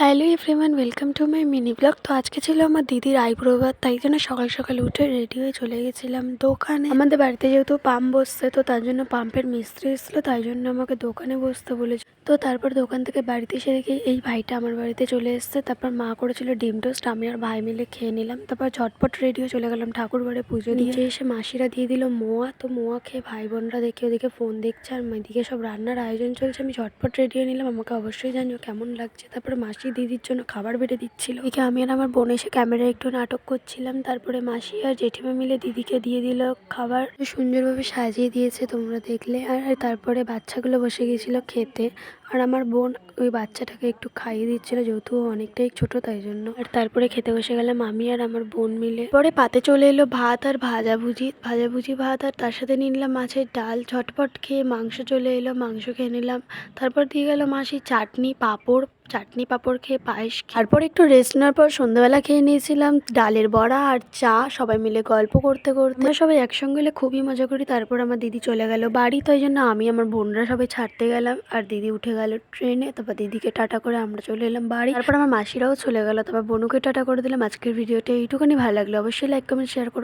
Hello everyone, welcome to my mini blog. তো আজকে ছিল আমার দিদির আইব্রো বার, তাই জন্য সকাল সকাল উঠে রেডি হয়ে চলে গেছিলাম দোকানে। আমাদের বাড়িতে যেহেতু পাম্প বসছে, তো তার জন্য পাম্পের মিস্ত্রি এসেছিলো, তাই জন্য আমাকে দোকানে বসতে বলেছে। তো তারপর দোকান থেকে বাড়িতে এসে দেখি এই ভাইটা আমার বাড়িতে চলে এসছে। তারপর মা করেছিল ডিম টোস্ট, আমি আর ভাই মিলে খেয়ে নিলাম। তারপর ঝটপট রেডি হয়ে চলে গেলাম ঠাকুর ঘরে পুজো দিয়ে। নিচে এসে মাসিরা দিয়ে দিল মোয়া, তো মোয়া খেয়ে ভাই বোনরা দেখে ওদিকে ফোন দেখছে আর এদিকে সব রান্নার আয়োজন চলছে। আমি ঝটপট রেডি হয়ে নিলাম, আমাকে অবশ্যই জানিও কেমন লাগছে। তারপরে মাসি দিদির জন্য খাবার বেড়ে দিচ্ছিল, এদিকে আমি আর আমার বোন এসে ক্যামেরায় একটু নাটক করছিলাম। তারপরে মাসি আর জেঠিমা মিলে দিদিকে দিয়ে দিল খাবার, সুন্দরভাবে সাজিয়ে দিয়েছে তোমরা দেখলে। আর তারপরে বাচ্চাগুলো বসে গিয়েছিল খেতে, আর আমার বোন ওই বাচ্চাটাকে একটু খাইয়ে দিচ্ছিল, যেহেতু অনেকটাই ছোট তাই জন্য। আর তারপরে খেতে বসে গেলাম আমি আর আমার বোন মিলে। পরে পাতে চলে এলো ভাত আর ভাজাভুজি ভাত, আর তার সাথে নিয়ে নিলাম মাছের ডাল। ঝটপট খেয়ে মাংস চলে এলো, মাংস খেয়ে নিলাম। তারপর দিয়ে গেল মাসি চাটনি পাঁপড় খেয়ে পায়েস। তারপর একটু রেস্ট নেওয়ার পর সন্ধ্যাবেলা খেয়ে নিয়েছিলাম ডালের বড়া আর চা, সবাই মিলে গল্প করতে করতে। আমরা সবাই একসঙ্গে হলে খুবই মজা করি। তারপর আমার দিদি চলে গেল বাড়ি, তাই জন্য আমি আমার বোনরা সবাই ছাড়তে গেলাম, আর দিদি উঠে গেল ট্রেনে। তারপর দিদিকে টাটা করে আমরা চলে এলাম বাড়ি। তারপর আমার মাসিরাও চলে গেল, তারপর বোনুকে টাটা করে দিলাম। আজকের ভিডিওটা এইটুকুনি, ভালো লাগলো অবশ্যই লাইক কমেন্ট শেয়ার করো।